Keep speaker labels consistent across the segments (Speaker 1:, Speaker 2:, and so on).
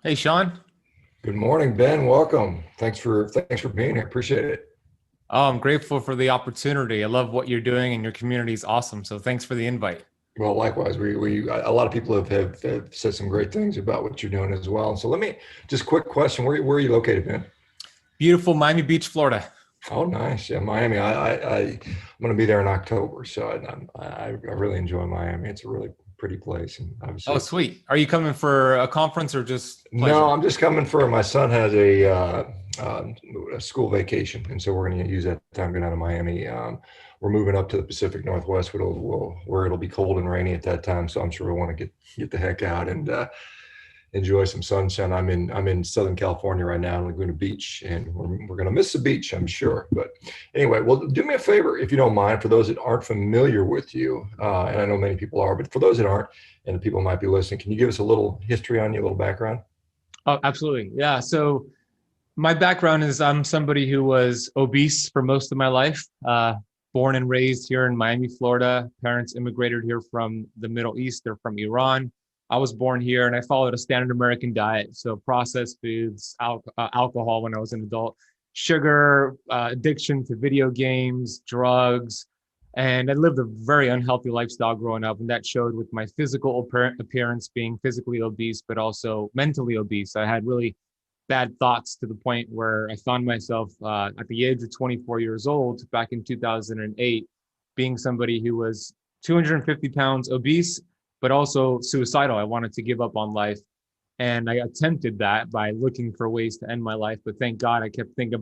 Speaker 1: Hey, Sean.
Speaker 2: Good morning, Ben. Welcome. Thanks for being here. Appreciate it.
Speaker 1: Oh, I'm grateful for the opportunity. I love what you're doing and your community is awesome. So thanks for the invite.
Speaker 2: Well, likewise, we a lot of people have said some great things about what you're doing as well. So let me just quick question: Where are you located, Ben?
Speaker 1: Beautiful Miami Beach, Florida.
Speaker 2: Oh, nice. Yeah, Miami. I'm going to be there in October, so I really enjoy Miami. It's a really pretty place, and
Speaker 1: Oh,
Speaker 2: obviously,
Speaker 1: sweet. Are you coming for a conference or just
Speaker 2: no,
Speaker 1: pleasure?
Speaker 2: I'm just coming for my son has uh, a school vacation, and so we're going to use that time going out of Miami. We're moving up to the Pacific Northwest, where it'll be cold and rainy at that time. So I'm sure we want to get the heck out and enjoy some sunshine. I'm in Southern California right now, in Laguna Beach, and we're going to miss the beach, I'm sure. But anyway, well, do me a favor if you don't mind, for those that aren't familiar with you, and I know many people are, but for those that aren't, and the people might be listening, can you give us a little history on you, a little background?
Speaker 1: Oh, absolutely. Yeah. So my background is I'm somebody who was obese for most of my life, born and raised here in Miami, Florida. Parents immigrated here from the Middle East. They're from Iran. I was born here and I followed a standard American diet. So processed foods, alcohol when I was an adult, sugar, addiction to video games, drugs. And I lived a very unhealthy lifestyle growing up. And that showed with my physical appearance being physically obese, but also mentally obese. I had really bad thoughts to the point where I found myself at the age of 24 years old back in 2008 being somebody who was 250 pounds obese, but also suicidal. I wanted to give up on life. And I attempted that by looking for ways to end my life. But thank God I kept thinking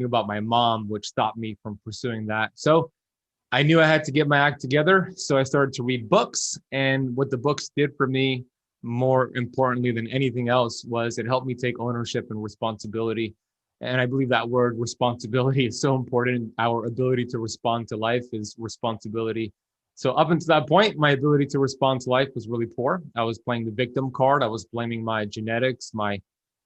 Speaker 1: about my mom, which stopped me from pursuing that. So I knew I had to get my act together. So I started to read books. And what the books did for me, more importantly than anything else, was it helped me take ownership and responsibility. And I believe that word responsibility is so important. Our ability to respond to life is responsibility. So up until that point, my ability to respond to life was really poor. I was playing the victim card. I was blaming my genetics, my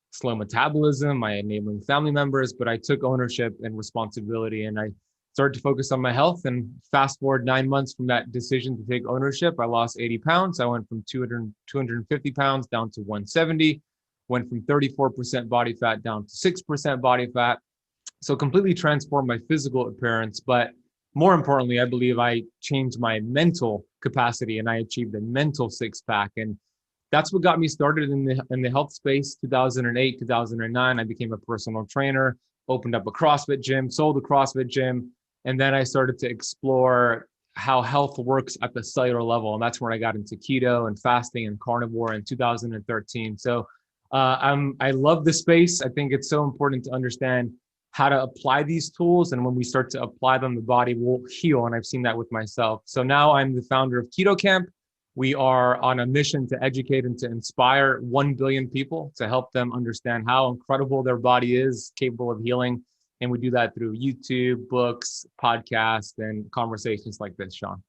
Speaker 1: slow metabolism, my enabling family members, but I took ownership and responsibility and I started to focus on my health. And fast forward 9 months from that decision to take ownership, I lost 80 pounds. I went from 250 pounds down to 170, went from 34% body fat down to 6% body fat. So completely transformed my physical appearance. But more importantly, I believe I changed my mental capacity and I achieved a mental six pack. And that's what got me started in the health space. 2008, 2009, I became a personal trainer, opened up a CrossFit gym, sold a CrossFit gym, and then I started to explore how health works at the cellular level. And that's where I got into keto and fasting and carnivore in 2013. So I love the space. I think it's so important to understand how to apply these tools. And when we start to apply them, the body will heal. And I've seen that with myself. So now I'm the founder of Keto Camp. We are on a mission to educate and to inspire 1 billion people to help them understand how incredible their body is, capable of healing. And we do that through YouTube, books, podcasts, and conversations like this, Sean.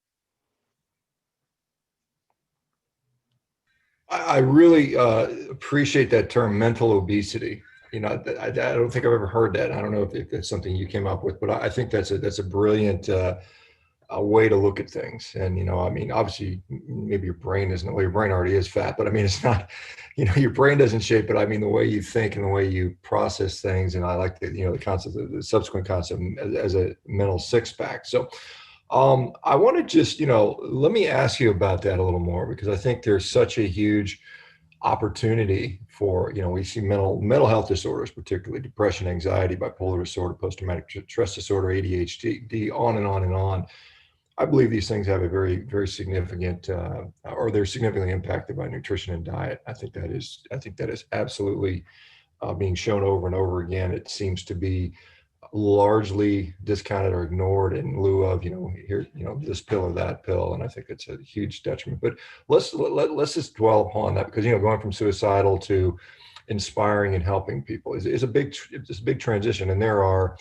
Speaker 2: I really appreciate that term, mental obesity. I don't think I've ever heard that. I don't know if that's something you came up with, but I think that's a brilliant a way to look at things. And I mean, obviously, maybe your brain isn't, well, your brain already is fat, but I mean, it's not, your brain doesn't shape it. I mean, the way you think and the way you process things. And I like the concept, the subsequent concept as a mental six pack. So I want to just, let me ask you about that a little more, because I think there's such a huge opportunity for, we see mental health disorders, particularly depression, anxiety, bipolar disorder, post-traumatic stress disorder, ADHD, on and on and on. I believe these things have a very, very significant, or they're significantly impacted by nutrition and diet. I think that is absolutely being shown over and over again. It seems to be largely discounted or ignored in lieu of, here, this pill or that pill. And I think it's a huge detriment. But let's just dwell upon that, because, going from suicidal to inspiring and helping people is a big transition. And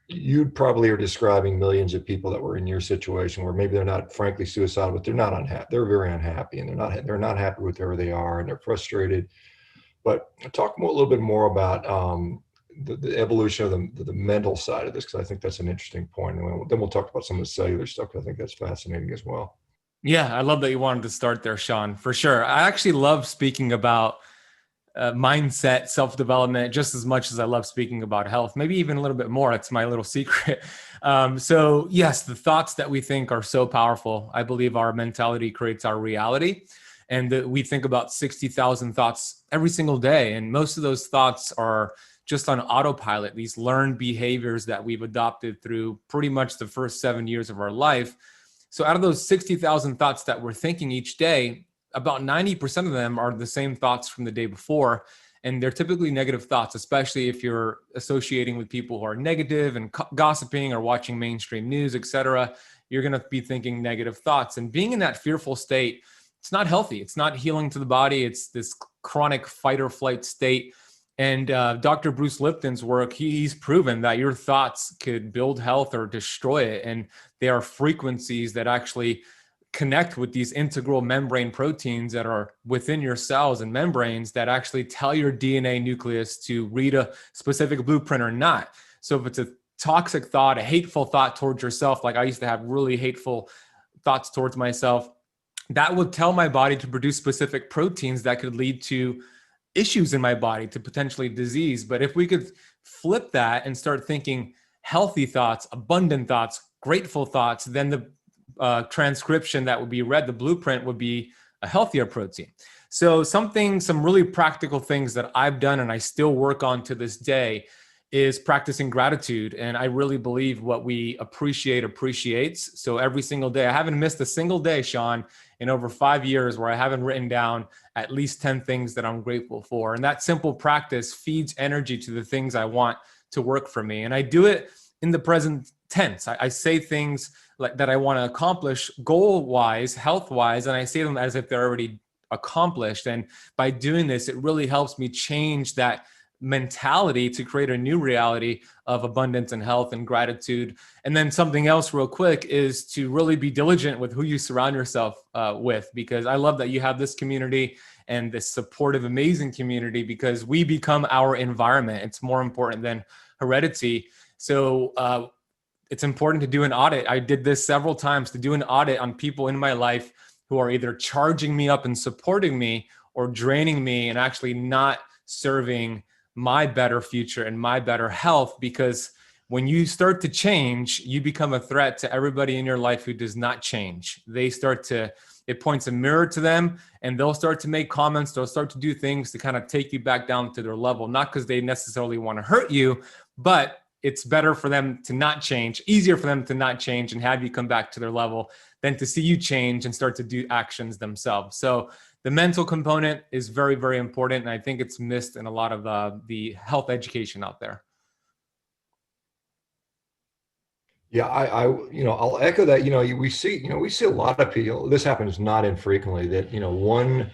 Speaker 2: you probably are describing millions of people that were in your situation, where maybe they're not frankly suicidal, but they're not unhappy. They're very unhappy, and they're not happy with where they are, and they're frustrated. But talk a little bit more about the evolution of the mental side of this, because I think that's an interesting point. And then we'll talk about some of the cellular stuff, because I think that's fascinating as well.
Speaker 1: Yeah, I love that you wanted to start there, Sean, for sure. I actually love speaking about mindset, self-development, just as much as I love speaking about health, maybe even a little bit more. It's my little secret. So yes, the thoughts that we think are so powerful. I believe our mentality creates our reality. And that we think about 60,000 thoughts every single day. And most of those thoughts are just on autopilot, these learned behaviors that we've adopted through pretty much the first 7 years of our life. So out of those 60,000 thoughts that we're thinking each day, about 90% of them are the same thoughts from the day before. And they're typically negative thoughts, especially if you're associating with people who are negative and gossiping or watching mainstream news, et cetera. You're going to be thinking negative thoughts. And being in that fearful state, it's not healthy. It's not healing to the body. It's this chronic fight or flight state. And Dr. Bruce Lipton's work, he's proven that your thoughts could build health or destroy it. And they are frequencies that actually connect with these integral membrane proteins that are within your cells and membranes that actually tell your DNA nucleus to read a specific blueprint or not. So if it's a toxic thought, a hateful thought towards yourself, like I used to have really hateful thoughts towards myself, that would tell my body to produce specific proteins that could lead to issues in my body, to potentially disease. But if we could flip that and start thinking healthy thoughts, abundant thoughts, grateful thoughts, then the transcription that would be read, the blueprint would be a healthier protein. So some really practical things that I've done and I still work on to this day is practicing gratitude. And I really believe what we appreciate appreciates. So every single day, I haven't missed a single day, Sean, in over 5 years where I haven't written down at least 10 things that I'm grateful for. And that simple practice feeds energy to the things I want to work for me. And I do it in the present tense. I say things like that I want to accomplish goal-wise, health-wise, and I say them as if they're already accomplished. And by doing this, it really helps me change that mentality to create a new reality of abundance and health and gratitude. And then something else real quick is to really be diligent with who you surround yourself with, because I love that you have this community and this supportive, amazing community, because we become our environment. It's more important than heredity. So it's important to do an audit. I did this several times, to do an audit on people in my life who are either charging me up and supporting me or draining me and actually not serving my better future and my better health. Because when you start to change, you become a threat to everybody in your life who does not change. It points a mirror to them, and they'll start to make comments. They'll start to do things to kind of take you back down to their level, not because they necessarily want to hurt you, but it's better for them to not change, easier for them to not change and have you come back to their level than to see you change and start to do actions themselves. So the mental component is very, very important. And I think it's missed in a lot of the health education out there.
Speaker 2: Yeah, I'll echo that. We see a lot of people. This happens not infrequently, that one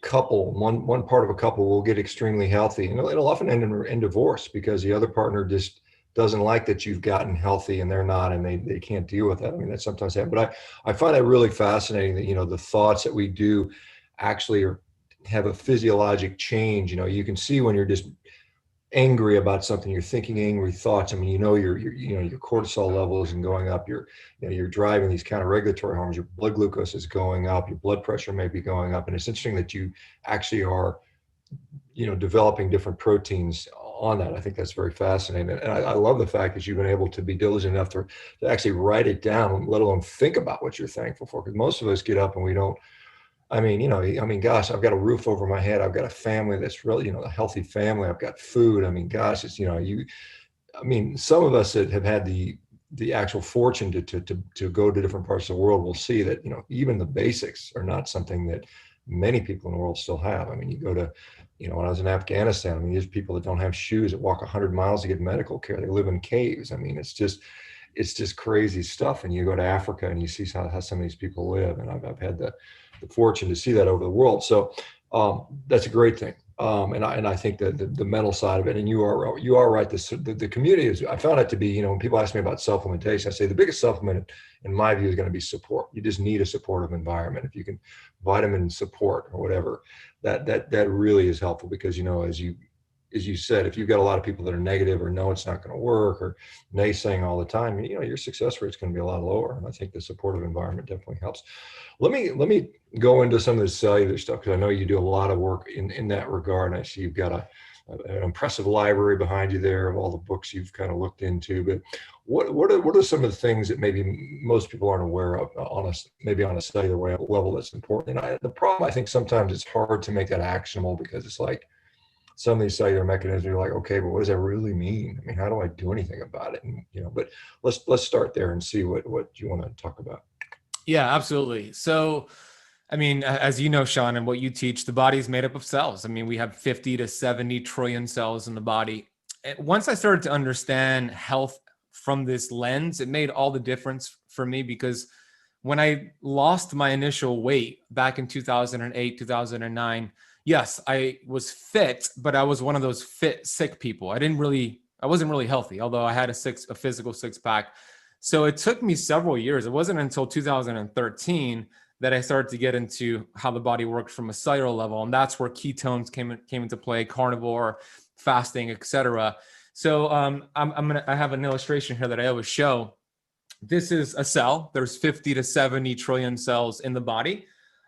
Speaker 2: part of a couple will get extremely healthy, and it'll often end in divorce because the other partner just doesn't like that you've gotten healthy and they're not, and they can't deal with that. I mean, that sometimes happens. But I find that really fascinating that the thoughts that we do actually have a physiologic change. You can see when you're just angry about something, you're thinking angry thoughts. I mean, your cortisol levels and going up. You're driving these kind of regulatory hormones. Your blood glucose is going up. Your blood pressure may be going up, and it's interesting that you actually are, developing different proteins on that. I think that's very fascinating, and I love the fact that you've been able to be diligent enough to actually write it down, let alone think about what you're thankful for. Because most of us get up and we don't. Gosh, I've got a roof over my head. I've got a family that's really, a healthy family. I've got food. I mean, gosh, it's, some of us that have had the actual fortune to go to different parts of the world will see that, even the basics are not something that many people in the world still have. I mean, you go to, when I was in Afghanistan, there's people that don't have shoes, that walk 100 miles to get medical care. They live in caves. I mean, it's just crazy stuff. And you go to Africa and you see how some of these people live. And I've had the fortune to see that over the world. So that's a great thing. And I think that the mental side of it, and you are right. The community is, I found it to be, when people ask me about supplementation, I say the biggest supplement in my view is going to be support. You just need a supportive environment. If you can vitamin support or whatever, that really is helpful, because, as you as you said, if you've got a lot of people that are negative or no, it's not going to work, or naysaying all the time, your success rate is going to be a lot lower. And I think the supportive environment definitely helps. Let me go into some of the cellular stuff, because I know you do a lot of work in that regard. And I see you've got an impressive library behind you there of all the books you've kind of looked into. But what are some of the things that maybe most people aren't aware of maybe on a cellular level that's important? And the problem, I think sometimes it's hard to make that actionable, because it's like some of these cellular mechanisms are like, okay, but what does that really mean? I mean, how do I do anything about it? And but let's start there and see what you want to talk about.
Speaker 1: Yeah, absolutely. So, I mean, as you know, Sean, and what you teach, the body is made up of cells. I mean, we have 50 to 70 trillion cells in the body. Once I started to understand health from this lens, it made all the difference for me, because when I lost my initial weight back in 2008, 2009, yes, I was fit, but I was one of those fit, sick people. I wasn't really healthy, although I had a physical six pack. So it took me several years. It wasn't until 2013 that I started to get into how the body works from a cellular level. And that's where ketones came into play, carnivore, fasting, etc. So I have an illustration here that I always show. This is a cell. There's 50 to 70 trillion cells in the body.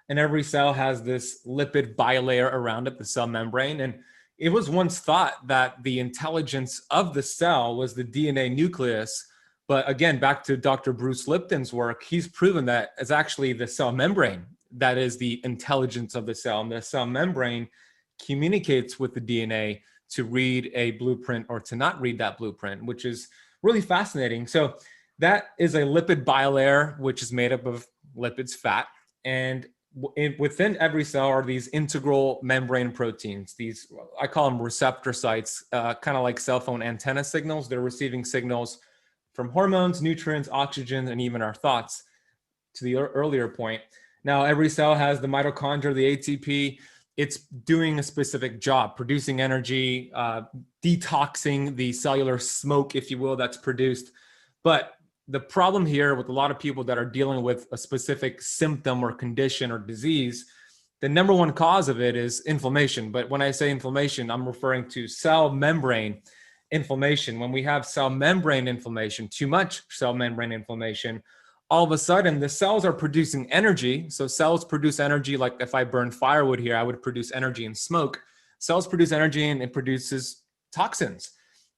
Speaker 1: And every cell has this lipid bilayer around it, the cell membrane. And it was once thought that the intelligence of the cell was the DNA nucleus. But again, back to Dr. Bruce Lipton's work, he's proven that it's actually the cell membrane that is the intelligence of the cell. And the cell membrane communicates with the DNA to read a blueprint or to not read that blueprint, which is really fascinating. So that is a lipid bilayer, which is made up of lipids, fat. And within every cell are these integral membrane proteins. These, I call them receptor sites, kind of like cell phone antenna signals. They're receiving signals from hormones, nutrients, oxygen, and even our thoughts, to the earlier point. Now, every cell has the mitochondria, the ATP. It's doing a specific job, producing energy, detoxing the cellular smoke, if you will, that's produced. But the problem here with a lot of people that are dealing with a specific symptom or condition or disease, the number one cause of it is inflammation. But when I say inflammation, I'm referring to cell membrane inflammation. When we have cell membrane inflammation, too much cell membrane inflammation, all of a sudden the cells are producing energy. So cells produce energy. Like if I burn firewood here, I would produce energy and smoke. Cells produce energy and it produces toxins.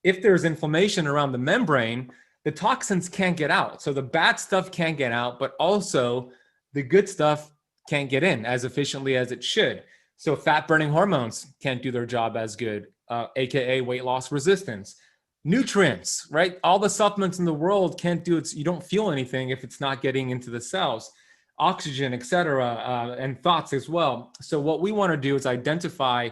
Speaker 1: If there's inflammation around the membrane, the toxins can't get out. So the bad stuff can't get out, but also the good stuff can't get in as efficiently as it should. So fat burning hormones can't do their job as good, AKA weight loss resistance. Nutrients, right? All the supplements in the world can't do it. You don't feel anything if it's not getting into the cells. Oxygen, etc., and thoughts as well. So what we want to do is identify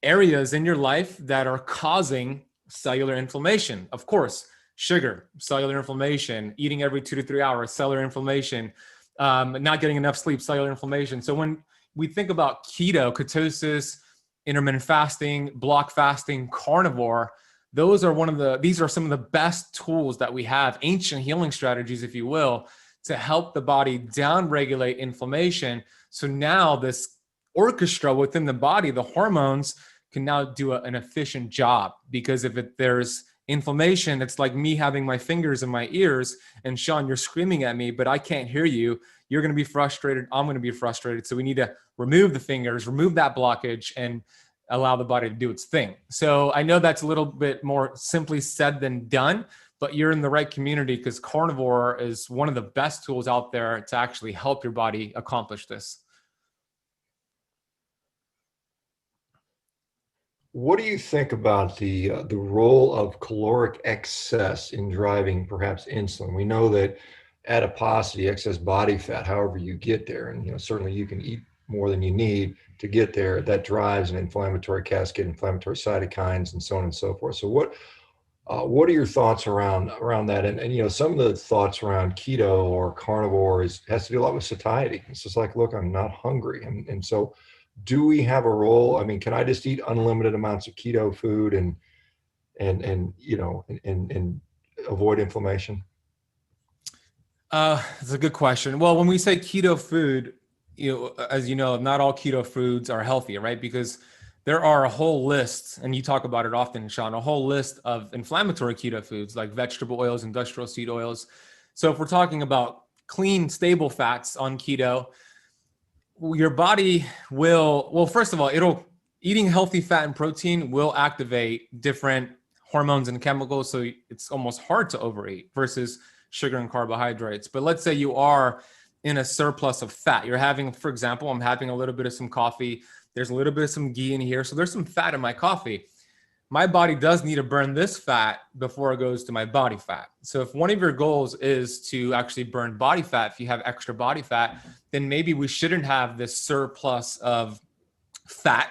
Speaker 1: areas in your life that are causing cellular inflammation. Of course, sugar, cellular inflammation, eating every 2 to 3 hours, cellular inflammation, not getting enough sleep, cellular inflammation. So when we think about keto, ketosis, intermittent fasting, block fasting, carnivore, these are some of the best tools that we have, ancient healing strategies, if you will, to help the body down-regulate inflammation. So now this orchestra within the body, the hormones, can now do an efficient job. Because if there's inflammation, it's like me having my fingers in my ears and Sean, you're screaming at me, but I can't hear you. You're going to be frustrated. I'm going to be frustrated. So we need to remove the fingers, remove that blockage, and allow the body to do its thing. So I know that's a little bit more simply said than done, but you're in the right community, because carnivore is one of the best tools out there to actually help your body accomplish this.
Speaker 2: What do you think about the role of caloric excess in driving perhaps insulin? We know that adiposity, excess body fat, however you get there, and certainly you can eat more than you need to get there. That drives an inflammatory cascade, inflammatory cytokines, and so on and so forth. So what are your thoughts around that? And some of the thoughts around keto or carnivore has to do a lot with satiety. It's just like, look, I'm not hungry, and so. Do we have a role? I mean, can I just eat unlimited amounts of keto food and avoid inflammation?
Speaker 1: It's a good question. Well, when we say keto food, as you know, not all keto foods are healthy, right? Because there are a whole list, and you talk about it often, Shawn, a whole list of inflammatory keto foods like vegetable oils, industrial seed oils. So if we're talking about clean, stable fats on keto, your body will, well, first of all, eating healthy fat and protein will activate different hormones and chemicals. So it's almost hard to overeat versus sugar and carbohydrates. But let's say you are in a surplus of fat. You're having, for example, I'm having a little bit of some coffee. There's a little bit of some ghee in here. So there's some fat in my coffee. My body does need to burn this fat before it goes to my body fat. So if one of your goals is to actually burn body fat, if you have extra body fat, then maybe we shouldn't have this surplus of fat,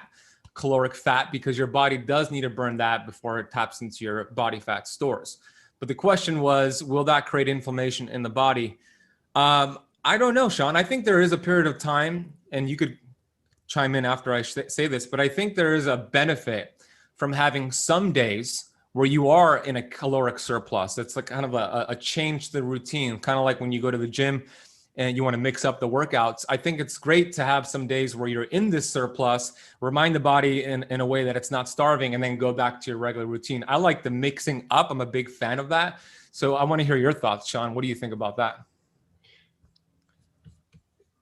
Speaker 1: caloric fat, because your body does need to burn that before it taps into your body fat stores. But the question was, will that create inflammation in the body? I don't know, Shawn. I think there is a period of time, and you could chime in after I say this, but I think there is a benefit from having some days where you are in a caloric surplus. It's like kind of a change to the routine, kind of like when you go to the gym and you want to mix up the workouts. I think it's great to have some days where you're in this surplus, remind the body in a way that it's not starving, and then go back to your regular routine. I like the mixing up. I'm a big fan of that. So I want to hear your thoughts, Shawn. What do you think about that?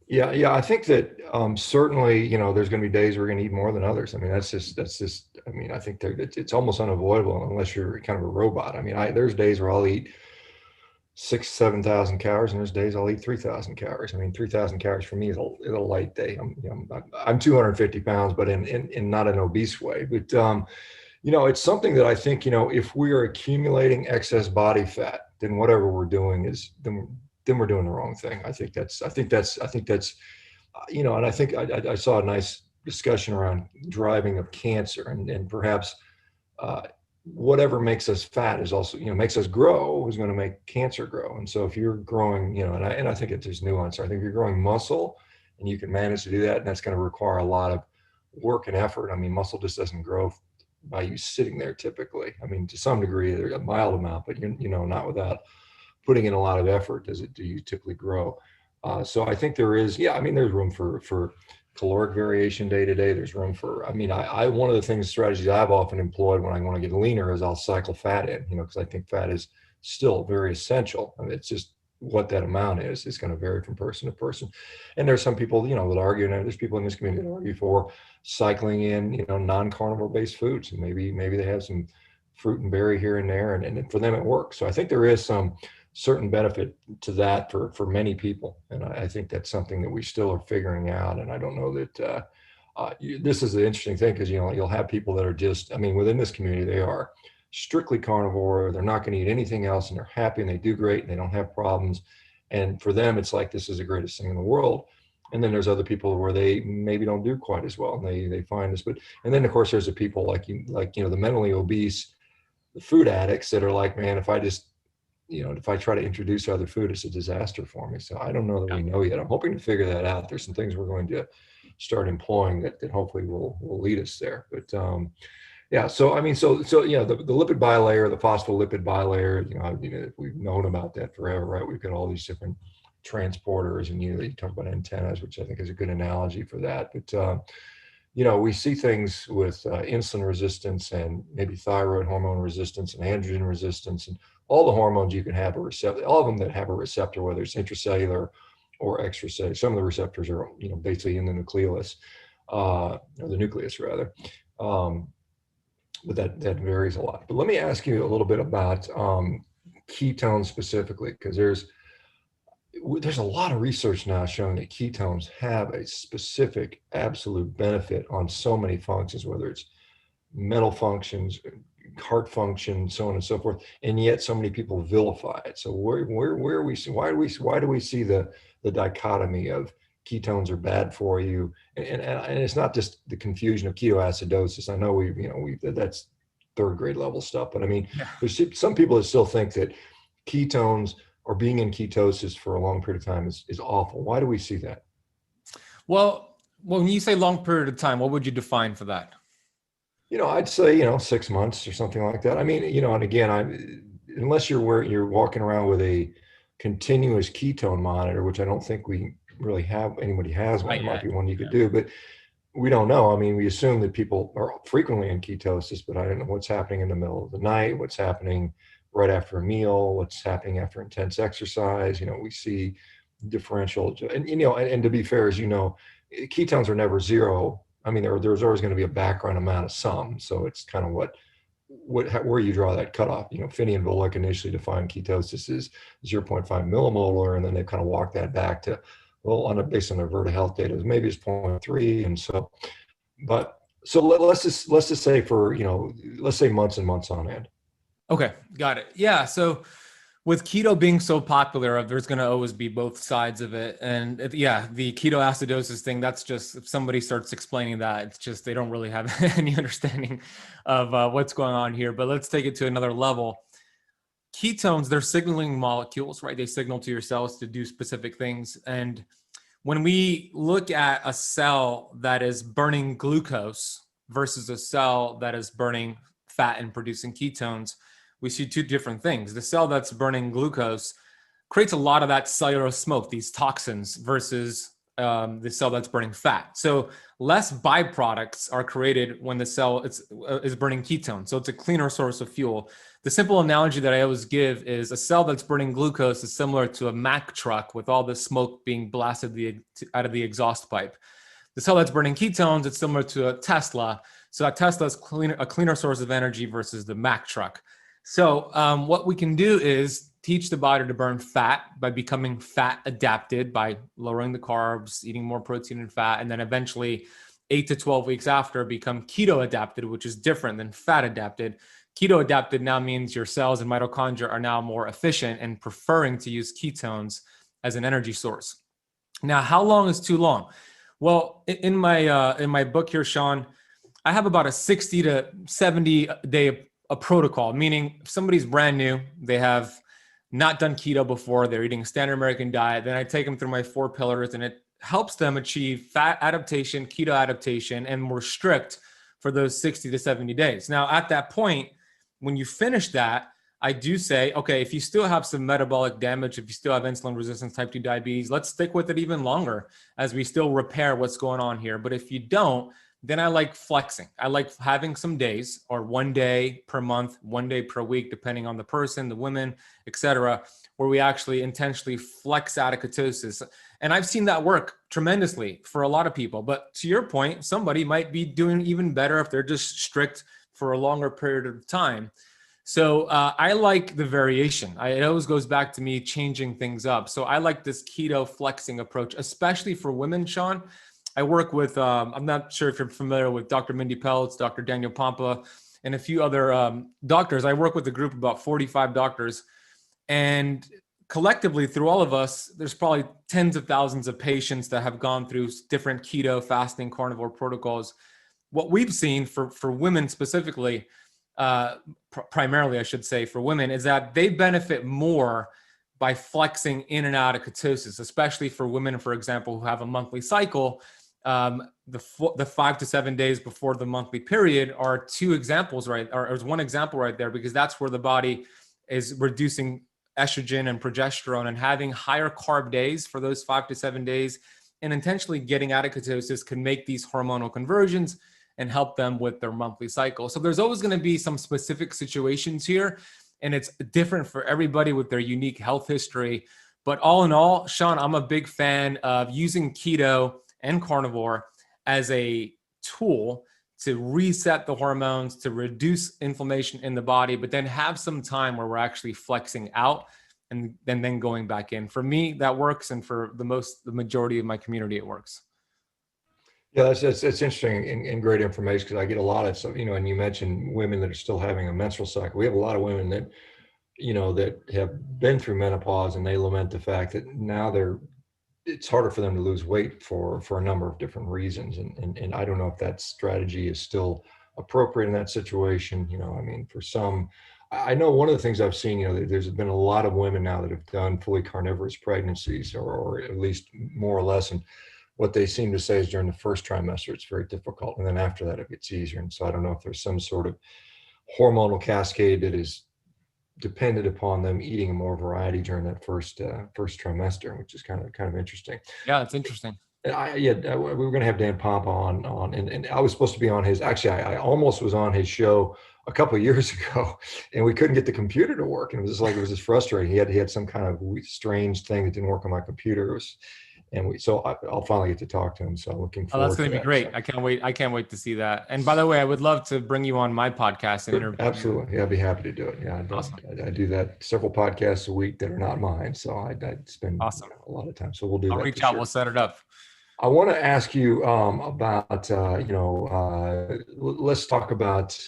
Speaker 2: Yeah, I think that certainly, there's going to be days we're going to eat more than others. I mean, that's just. I mean, I think it's almost unavoidable unless you're kind of a robot. I mean, there's days where I'll eat 7,000 calories, and there's days I'll eat 3,000 calories. I mean, 3,000 calories for me is a light day. I'm 250 pounds, but in not an obese way. But it's something that I think, if we are accumulating excess body fat, then whatever we're doing then we're doing the wrong thing. I think that's, and I think I saw a nice discussion around driving of cancer, and perhaps whatever makes us fat is also, makes us grow is going to make cancer grow. And so if you're growing, and I think there's nuance. I think if you're growing muscle and you can manage to do that, and that's going to require a lot of work and effort. I mean, muscle just doesn't grow by you sitting there typically. I mean, to some degree, there's a mild amount, but not without putting in a lot of effort do you typically grow. So I think there is, there's room for caloric variation day to day. There's room for, I one of the strategies I've often employed when I want to get leaner is I'll cycle fat in, because I think fat is still very essential. I mean, it's just what that amount is. It's going to vary from person to person. And there's some people, that argue, and there's people in this community that argue for cycling in, non-carnivore based foods. And maybe they have some fruit and berry here and there, and for them it works. So I think there is some certain benefit to that for many people. And I think that's something that we still are figuring out. And I don't know that this is the interesting thing, because, you'll have people that are just, within this community, they are strictly carnivore. They're not going to eat anything else, and they're happy and they do great and they don't have problems. And for them, it's like, this is the greatest thing in the world. And then there's other people where they maybe don't do quite as well, and they find this, and then of course there's the people like the mentally obese, the food addicts that are like, man, if I try to introduce other food, it's a disaster for me. So I don't know that we know yet. I'm hoping to figure that out. There's some things we're going to start employing that hopefully will lead us there. But so the lipid bilayer, the phospholipid bilayer, we've known about that forever, right? We've got all these different transporters, and you talk about antennas, which I think is a good analogy for that. But we see things with insulin resistance and maybe thyroid hormone resistance and androgen resistance, and all the hormones you can have a receptor, all of them that have a receptor, whether it's intracellular or extracellular. Some of the receptors are, basically in the nucleus, or the nucleus rather. But that varies a lot. But let me ask you a little bit about ketones specifically, because there's a lot of research now showing that ketones have a specific absolute benefit on so many functions, whether it's mental functions, heart function, so on and so forth, and yet so many people vilify it. So why do we see the dichotomy of ketones are bad for you, and it's not just the confusion of ketoacidosis. I know that's third grade level stuff, but there's some people that still think that ketones or being in ketosis for a long period of time is awful. Why do we see that?
Speaker 1: Well, when you say long period of time, what would you define for that?
Speaker 2: I'd say, 6 months or something like that. And again, unless you're walking around with a continuous ketone monitor, which I don't think we really have, anybody has one. It might be one you could do, but we don't know. I mean, we assume that people are frequently in ketosis, but I don't know what's happening in the middle of the night, what's happening right after a meal, what's happening after intense exercise. We see differential, and and to be fair, as you know, ketones are never zero. I mean, there's always going to be a background amount of some. So it's kind of where you draw that cutoff. Finney and Volek initially defined ketosis as 0.5 millimolar, and then they kind of walked that back to, well, based on their Verta Health data, maybe it's 0.3. And so, let's just say let's say months and months on end.
Speaker 1: Okay, got it. Yeah. So with keto being so popular, there's going to always be both sides of it. And the ketoacidosis thing, that's just, if somebody starts explaining that, it's just, they don't really have any understanding of what's going on here. But let's take it to another level. Ketones, they're signaling molecules, right? They signal to your cells to do specific things. And when we look at a cell that is burning glucose versus a cell that is burning fat and producing ketones, we see two different things. The cell that's burning glucose creates a lot of that cellular smoke, these toxins, versus the cell that's burning fat. So less byproducts are created when the cell is burning ketones. So it's a cleaner source of fuel. The simple analogy that I always give is a cell that's burning glucose is similar to a Mack truck with all the smoke being blasted out of the exhaust pipe. The cell that's burning ketones, it's similar to a Tesla. So that Tesla is a cleaner source of energy versus the Mack truck. So what we can do is teach the body to burn fat by becoming fat adapted, by lowering the carbs, eating more protein and fat, and then eventually 8 to 12 weeks after become keto adapted, which is different than fat adapted. Keto adapted now means your cells and mitochondria are now more efficient and preferring to use ketones as an energy source. Now, how long is too long? Well, in my book here, Shawn, I have about a 60 to 70 day a protocol, meaning if somebody's brand new, they have not done keto before, they're eating a standard American diet, then I take them through my 4 pillars, and it helps them achieve fat adaptation, keto adaptation, and more strict for those 60 to 70 days. Now, at that point, when you finish that, I do say, okay, if you still have some metabolic damage, if you still have insulin resistance, type 2 diabetes, let's stick with it even longer as we still repair what's going on here. But if you don't, then I like flexing. I like having some days, or 1 day per month, 1 day per week, depending on the person, the women, etc., where we actually intentionally flex out of ketosis. And I've seen that work tremendously for a lot of people. But to your point, somebody might be doing even better if they're just strict for a longer period of time. So I like the variation. It always goes back to me changing things up. So I like this keto flexing approach, especially for women, Shawn. I work with, I'm not sure if you're familiar with Dr. Mindy Peltz, Dr. Daniel Pompa, and a few other doctors. I work with a group of about 45 doctors. And collectively, through all of us, there's probably tens of thousands of patients that have gone through different keto, fasting, carnivore protocols. What we've seen for women specifically, primarily I should say for women, is that they benefit more by flexing in and out of ketosis, especially for women, for example, who have a monthly cycle. The 5 to 7 days before the monthly period are 2 examples, right? Or there's 1 example right there, because that's where the body is reducing estrogen and progesterone and having higher carb days for those 5 to 7 days, and intentionally getting out of ketosis can make these hormonal conversions and help them with their monthly cycle. So there's always going to be some specific situations here, and it's different for everybody with their unique health history. But all in all, Shawn, I'm a big fan of using keto and carnivore as a tool to reset the hormones, to reduce inflammation in the body, but then have some time where we're actually flexing out and then going back in. For me, that works. And for the majority of my community, it works.
Speaker 2: Yeah, that's interesting and great information, because I get a lot of stuff, and you mentioned women that are still having a menstrual cycle. We have a lot of women that, that have been through menopause, and they lament the fact that now it's harder for them to lose weight for a number of different reasons. And I don't know if that strategy is still appropriate in that situation. I mean, for some, I know one of the things I've seen, there's been a lot of women now that have done fully carnivorous pregnancies, or at least more or less. And what they seem to say is during the first trimester, it's very difficult. And then after that, it gets easier. And so I don't know if there's some sort of hormonal cascade that is dependent upon them eating more variety during that first trimester, which is kind of interesting.
Speaker 1: Yeah, it's interesting.
Speaker 2: We were going to have Dan Pompa and I was supposed to be on his. Actually, I almost was on his show a couple of years ago, and we couldn't get the computer to work, and it was just frustrating. He had some kind of strange thing that didn't work on my computer. I'll finally get to talk to him. So I'm looking
Speaker 1: Oh, that's
Speaker 2: forward
Speaker 1: going
Speaker 2: to
Speaker 1: to be
Speaker 2: that.
Speaker 1: great.
Speaker 2: So,
Speaker 1: I can't wait. I can't wait to see that. And by the way, I would love to bring you on my podcast and
Speaker 2: sure,
Speaker 1: interview you.
Speaker 2: absolutely, yeah, I'd be happy to do it. Yeah,
Speaker 1: Awesome.
Speaker 2: I do that several podcasts a week that are not mine, so I spend
Speaker 1: Awesome.
Speaker 2: a lot of time. So we'll do
Speaker 1: I'll
Speaker 2: that for
Speaker 1: reach out. We'll
Speaker 2: sure.
Speaker 1: set it up.
Speaker 2: I want to ask you about, let's talk about,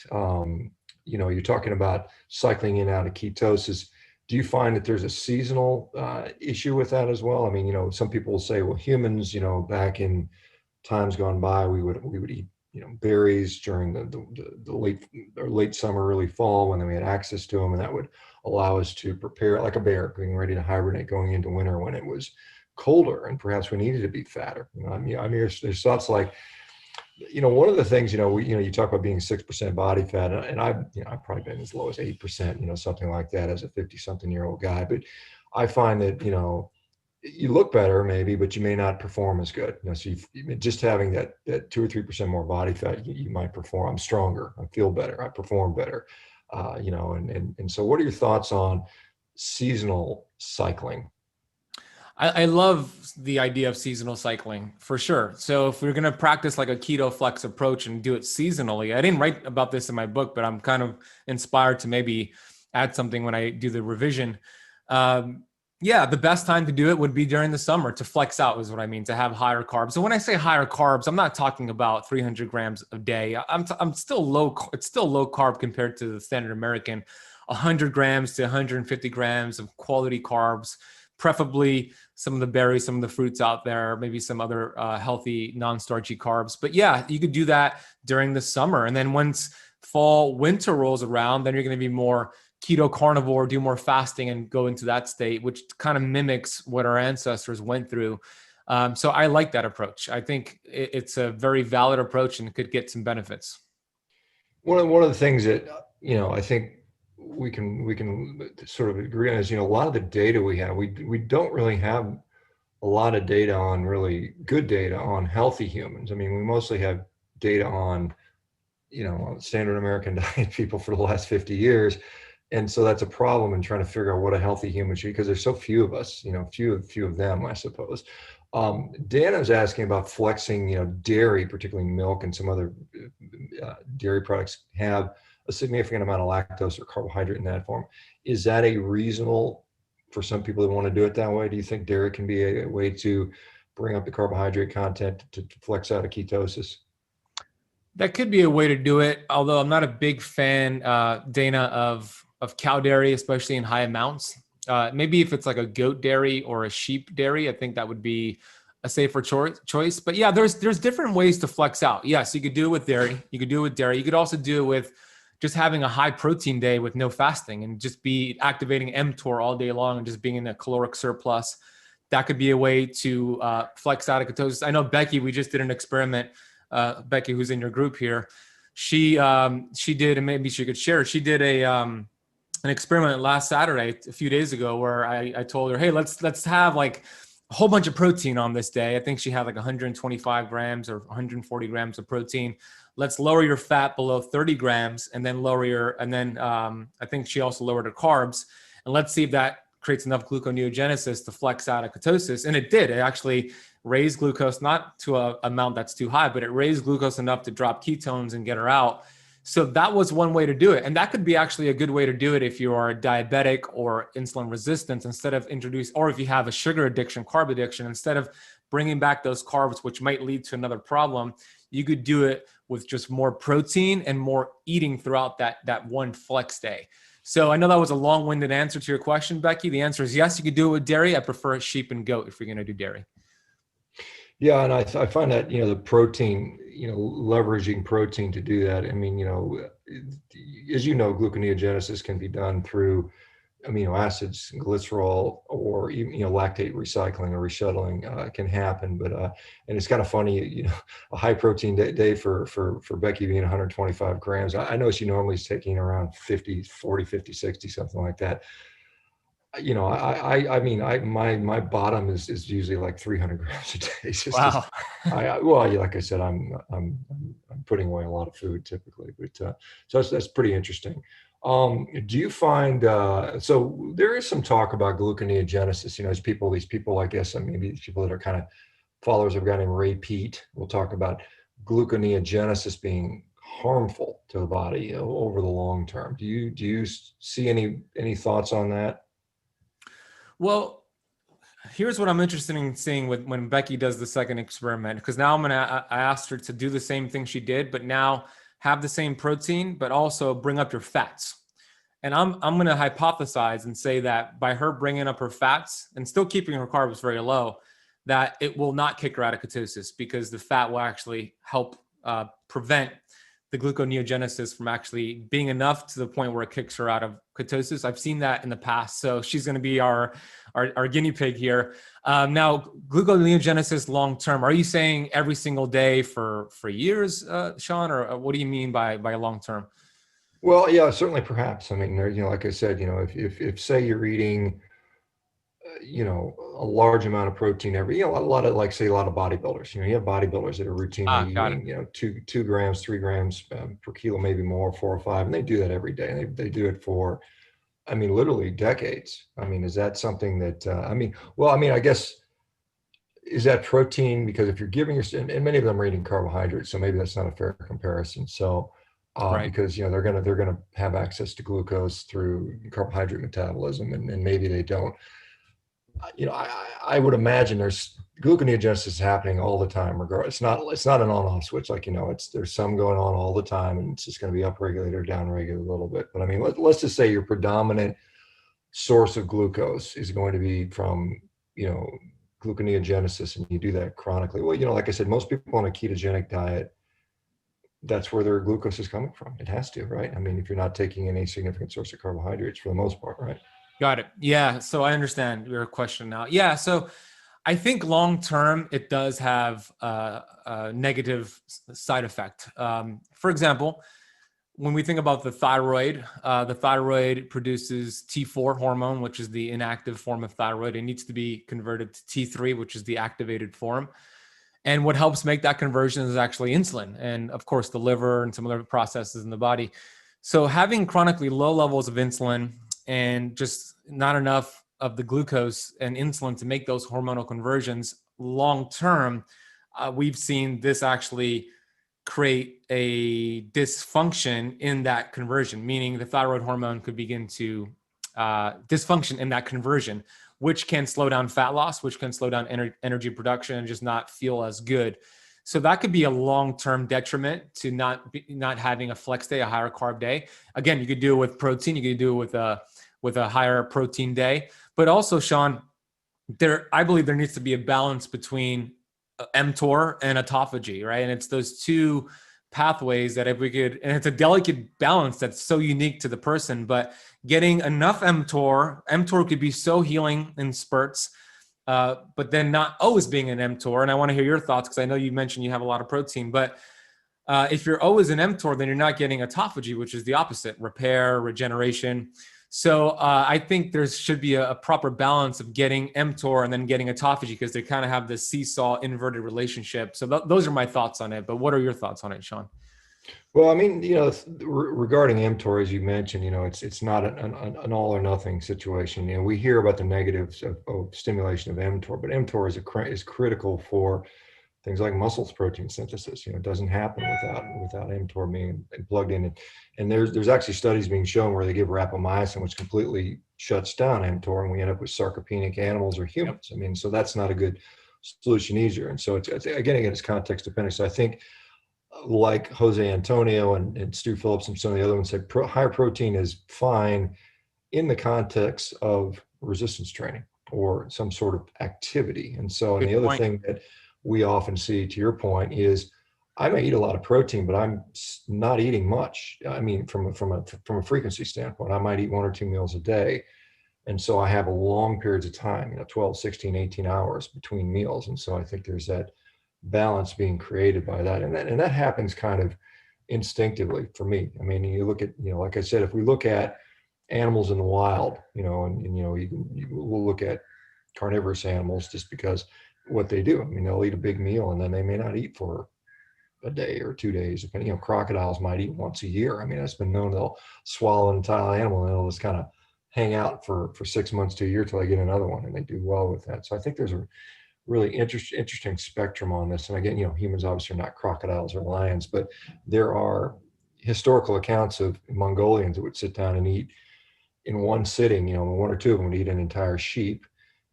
Speaker 2: you're talking about cycling in and out of ketosis. Do you find that there's a seasonal issue with that as well? I mean, some people will say, well, humans, back in times gone by, we would eat, berries during the late summer, early fall when we had access to them, and that would allow us to prepare like a bear, getting ready to hibernate going into winter when it was colder and perhaps we needed to be fatter. There's thoughts like, one of the things, you talk about being 6% body fat, and I've probably been as low as 8%, something like that as a 50-something-year-old guy. But I find that, you look better maybe, but you may not perform as good. So just having that 2 or 3% more body fat, you might perform. I'm stronger. I feel better. I perform better. And so what are your thoughts on seasonal cycling?
Speaker 1: I love the idea of seasonal cycling for sure. So if we're going to practice like a keto flex approach and do it seasonally, I didn't write about this in my book, but I'm kind of inspired to maybe add something when I do the revision. The best time to do it would be during the summer to flex out is what I mean, to have higher carbs. So when I say higher carbs, I'm not talking about 300 grams a day. I'm still low. It's still low carb compared to the standard American, 100 grams to 150 grams of quality carbs, preferably some of the berries, some of the fruits out there, maybe some other healthy non-starchy carbs. But yeah, you could do that during the summer. And then once fall, winter rolls around, then you're going to be more keto carnivore, do more fasting and go into that state, which kind of mimics what our ancestors went through. So I like that approach. I think it's a very valid approach and could get some benefits.
Speaker 2: One of the things that, I think we can sort of agree on is, a lot of the data we have, we don't really have a lot of data on really good data on healthy humans. I mean, we mostly have data on, standard American diet people for the last 50 years. And so that's a problem in trying to figure out what a healthy human should, because there's so few of us, few of them, I suppose. Dan was asking about flexing, dairy, particularly milk and some other dairy products have a significant amount of lactose or carbohydrate in that form. Is that a reasonable for some people that want to do it that way? Do you think dairy can be a way to bring up the carbohydrate content to flex out of ketosis?
Speaker 1: That could be a way to do it, although I'm not a big fan, Dana, of cow dairy, especially in high amounts. Maybe if it's like a goat dairy or a sheep dairy, I think that would be a safer choice. But yeah, there's different ways to flex out. Yes, you could do it with dairy. You could do it with dairy. You could also do it with just having a high protein day with no fasting and just be activating mTOR all day long and just being in a caloric surplus. That could be a way to flex out of ketosis. I know Becky, we just did an experiment. Becky, who's in your group here, she did, and maybe she could share. She did an experiment last Saturday, a few days ago, where I told her, hey, let's have like a whole bunch of protein on this day. I think she had like 125 grams or 140 grams of protein. Let's lower your fat below 30 grams and then I think she also lowered her carbs. And let's see if that creates enough gluconeogenesis to flex out of ketosis. And it did. It actually raised glucose, not to an amount that's too high, but it raised glucose enough to drop ketones and get her out. So that was one way to do it. And that could be actually a good way to do it if you are diabetic or insulin resistant, or if you have a sugar addiction, carb addiction, instead of bringing back those carbs, which might lead to another problem, you could do it with just more protein and more eating throughout that one flex day. So I know that was a long-winded answer to your question, Becky. The answer is yes, you could do it with dairy. I prefer sheep and goat if you're going to do dairy.
Speaker 2: Yeah, and I find that, the protein, leveraging protein to do that. I mean, as gluconeogenesis can be done through amino acids, glycerol, or even, lactate recycling or reshuttling can happen. But and it's kind of funny, a high protein day for Becky being 125 grams. I know she normally is taking around 50, 40, 50, 60, something like that. my bottom is usually like 300 grams a day. It's just,
Speaker 1: Wow.
Speaker 2: well, yeah, like I said, I'm putting away a lot of food typically, but so that's pretty interesting. Do you find so there is some talk about gluconeogenesis? As these people, I guess, maybe these people that are kind of followers of a guy named Ray Peat will talk about gluconeogenesis being harmful to the body, over the long term. Do you see any thoughts on that?
Speaker 1: Well, here's what I'm interested in seeing with when Becky does the second experiment, because now I asked her to do the same thing she did, but now have the same protein, but also bring up your fats. And I'm going to hypothesize and say that by her bringing up her fats and still keeping her carbs very low, that it will not kick her out of ketosis, because the fat will actually help prevent the gluconeogenesis from actually being enough to the point where it kicks her out of ketosis. I've seen that in the past. So she's going to be our guinea pig here. Now, gluconeogenesis long term, are you saying every single day for years, Shawn, or what do you mean by long term?
Speaker 2: Well, yeah, certainly, perhaps. I mean, like I said, if say you're eating, a large amount of protein every, a lot of, like, say, a lot of bodybuilders, you have bodybuilders that are routinely
Speaker 1: Got it.
Speaker 2: eating, 2 grams, 3 grams per kilo, maybe more, 4 or 5, and they do that every day. And they do it for, literally decades. Is that something that, I guess, is that protein? Because if you're giving and many of them are eating carbohydrates, so maybe that's not a fair comparison. So,
Speaker 1: Right.
Speaker 2: because they're gonna have access to glucose through carbohydrate metabolism, and maybe they don't. I would imagine there's gluconeogenesis is happening all the time. Regardless, it's not an on-off switch. Like, there's some going on all the time, and it's just going to be upregulated or downregulated a little bit. But let's just say your predominant source of glucose is going to be from, gluconeogenesis, and you do that chronically. Well, like I said, most people on a ketogenic diet, that's where their glucose is coming from. It has to, right? If you're not taking any significant source of carbohydrates for the most part, right?
Speaker 1: Got it. Yeah. So I understand your question now. Yeah. So I think long term, it does have a negative side effect. For example, when we think about the thyroid produces T4 hormone, which is the inactive form of thyroid. It needs to be converted to T3, which is the activated form. And what helps make that conversion is actually insulin, and of course the liver and some other processes in the body. So having chronically low levels of insulin and just not enough of the glucose and insulin to make those hormonal conversions long term, we've seen this actually create a dysfunction in that conversion, meaning the thyroid hormone could begin to dysfunction in that conversion, which can slow down fat loss, which can slow down energy production and just not feel as good. So that could be a long-term detriment to not having a flex day, a higher carb day. Again, you could do it with protein. You could do it with a higher protein day. But also, Shawn, I believe there needs to be a balance between mTOR and autophagy, right? And it's those two pathways that if we could, and it's a delicate balance that's so unique to the person, but getting enough mTOR could be so healing in spurts, but then not always being an mTOR. And I want to hear your thoughts, because I know you mentioned you have a lot of protein, but if you're always an mTOR, then you're not getting autophagy, which is the opposite, repair, regeneration. So I think there should be a proper balance of getting mTOR and then getting autophagy, because they kind of have this seesaw inverted relationship. So those are my thoughts on it. But what are your thoughts on it, Shawn?
Speaker 2: Well, regarding mTOR, as you mentioned, it's not an all or nothing situation. We hear about the negatives of stimulation of mTOR, but mTOR is critical for things like muscle protein synthesis. It doesn't happen without mTOR being plugged in. And there's actually studies being shown where they give rapamycin, which completely shuts down mTOR, and we end up with sarcopenic animals or humans.
Speaker 1: Yep.
Speaker 2: So that's not a good solution either. And so again, it's context dependent. So I think, like Jose Antonio and Stu Phillips and some of the other ones said, higher protein is fine in the context of resistance training or some sort of activity. And
Speaker 1: Good
Speaker 2: the other
Speaker 1: point.
Speaker 2: thing that we often see, to your point, is I may eat a lot of protein, but I'm not eating much. From a frequency standpoint, I might eat 1 or 2 meals a day. And so I have a long periods of time, 12, 16, 18 hours between meals. And so I think there's that balance being created by that. And that happens kind of instinctively for me. You look at, like I said, if we look at animals in the wild, and we'll look at carnivorous animals just because what they do. I mean, they'll eat a big meal and then they may not eat for a day or 2 days. Crocodiles might eat once a year. I mean, it's been known they'll swallow an entire animal and they'll just kind of hang out for 6 months to a year till they get another one, and they do well with that. So I think there's a really interesting spectrum on this. And again, humans obviously are not crocodiles or lions, but there are historical accounts of Mongolians that would sit down and eat in one sitting, one or two of them would eat an entire sheep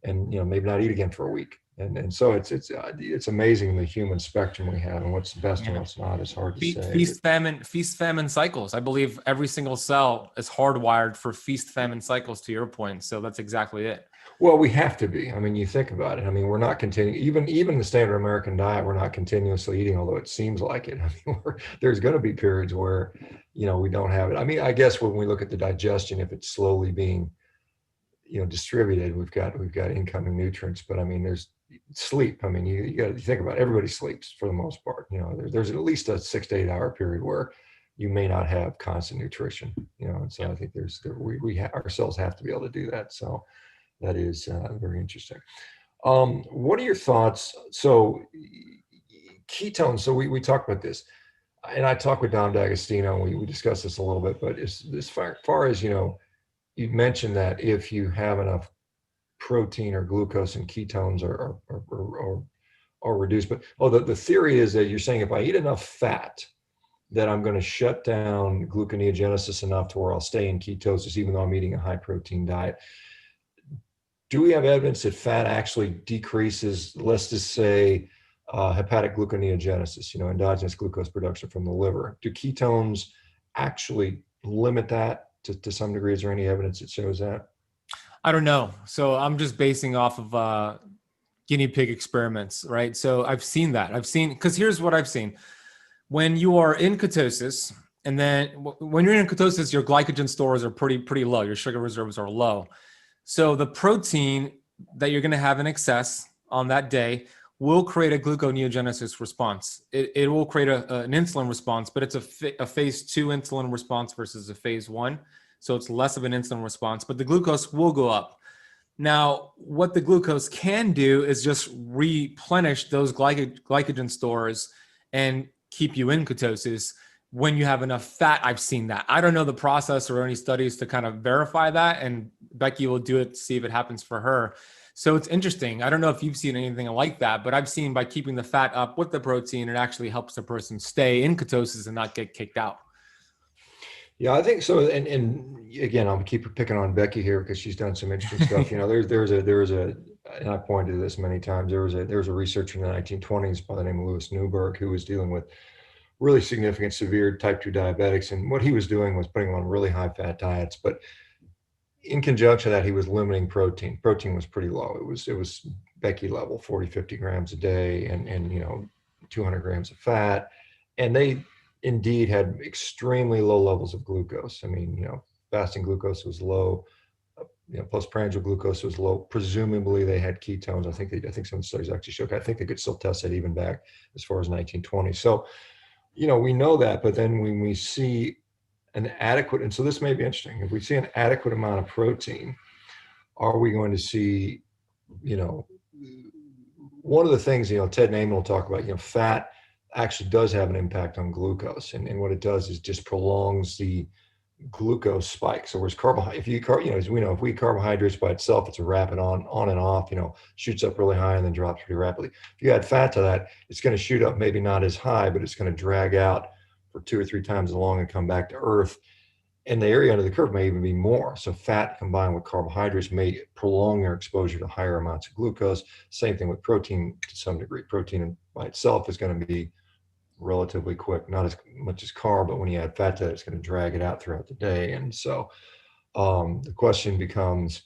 Speaker 2: and, maybe not eat again for a week. And so it's amazing the human spectrum we have, and what's best and what's not is hard to say.
Speaker 1: Feast famine cycles. I believe every single cell is hardwired for feast famine cycles, to your point. So that's exactly it.
Speaker 2: Well, we have to be. I mean, you think about it. I mean, we're not continuing, even the standard American diet, we're not continuously eating, although it seems like it. I mean, there's going to be periods where, we don't have it. I mean, I guess when we look at the digestion, if it's slowly being, distributed, we've got incoming nutrients. But I mean, there's sleep. I mean, you got to think about it. Everybody sleeps for the most part. There's at least a 6 to 8 hour period where you may not have constant nutrition. And so I think we ourselves have to be able to do that. So that is very interesting. What are your thoughts? So ketones. So we talked about this, and I talked with Dom D'Agostino. We discussed this a little bit, but as far as you mentioned that if you have enough protein or glucose and ketones are reduced. But the theory is that you're saying if I eat enough fat, that I'm going to shut down gluconeogenesis enough to where I'll stay in ketosis, even though I'm eating a high protein diet. Do we have evidence that fat actually decreases, let's just say, hepatic gluconeogenesis, endogenous glucose production from the liver? Do ketones actually limit that to some degree? Is there any evidence that shows that?
Speaker 1: I don't know. So I'm just basing off of guinea pig experiments, right? So I've seen that. Because here's what I've seen. When you are in ketosis, and then when you're in ketosis, your glycogen stores are pretty low. Your sugar reserves are low. So the protein that you're going to have in excess on that day will create a gluconeogenesis response. It will create an insulin response, but it's a phase 2 insulin response versus a phase 1. So it's less of an insulin response, but the glucose will go up. Now, what the glucose can do is just replenish those glycogen stores and keep you in ketosis when you have enough fat. I've seen that. I don't know the process or any studies to kind of verify that, and Becky will do it to see if it happens for her. So it's interesting. I don't know if you've seen anything like that, but I've seen by keeping the fat up with the protein, it actually helps the person stay in ketosis and not get kicked out.
Speaker 2: Yeah, I think so. And again, I'll keep picking on Becky here because she's done some interesting stuff. There's a, and I pointed to this many times. There was a researcher in the 1920s by the name of Louis Newberg who was dealing with really significant, severe type 2 diabetics. And what he was doing was putting them on really high fat diets, but in conjunction with that, he was limiting protein. Protein was pretty low. It was Becky level, 40, 50 grams a day, and 200 grams of fat. And they indeed had extremely low levels of glucose. I mean, fasting glucose was low, postprandial glucose was low. Presumably they had ketones. I think some of the studies actually showed, I think they could still test that even back as far as 1920. So, we know that, but then when we see an adequate, and so this may be interesting, if we see an adequate amount of protein, are we going to see, one of the things, Ted Naiman will talk about, fat actually does have an impact on glucose. And what it does is just prolongs the glucose spike. So whereas as we know, if we eat carbohydrates by itself, it's a rapid on and off, shoots up really high and then drops pretty rapidly. If you add fat to that, it's going to shoot up maybe not as high, but it's going to drag out for 2 or 3 times as long and come back to earth. And the area under the curve may even be more. So fat combined with carbohydrates may prolong their exposure to higher amounts of glucose. Same thing with protein to some degree. Protein by itself is going to be relatively quick, not as much as carb, but when you add fat to it, it's going to drag it out throughout the day. And so the question becomes,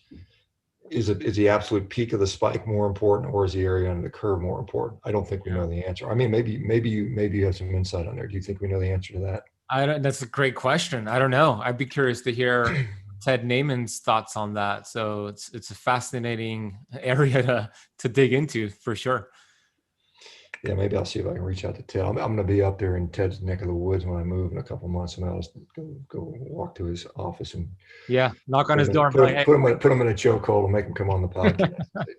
Speaker 2: is the absolute peak of the spike more important, or is the area under the curve more important? I don't think we know the answer. I mean, maybe you have some insight on there. Do you think we know the answer to that?
Speaker 1: That's a great question. I don't know. I'd be curious to hear Ted Naiman's thoughts on that. So it's a fascinating area to dig into for sure.
Speaker 2: Yeah, maybe I'll see if I can reach out to Ted. I'm going to be up there in Ted's neck of the woods when I move in a couple of months, and I'll just go walk to his office and
Speaker 1: Yeah. Knock on
Speaker 2: put
Speaker 1: his
Speaker 2: him in,
Speaker 1: door and be like,
Speaker 2: put him in a chokehold and make him come on the podcast.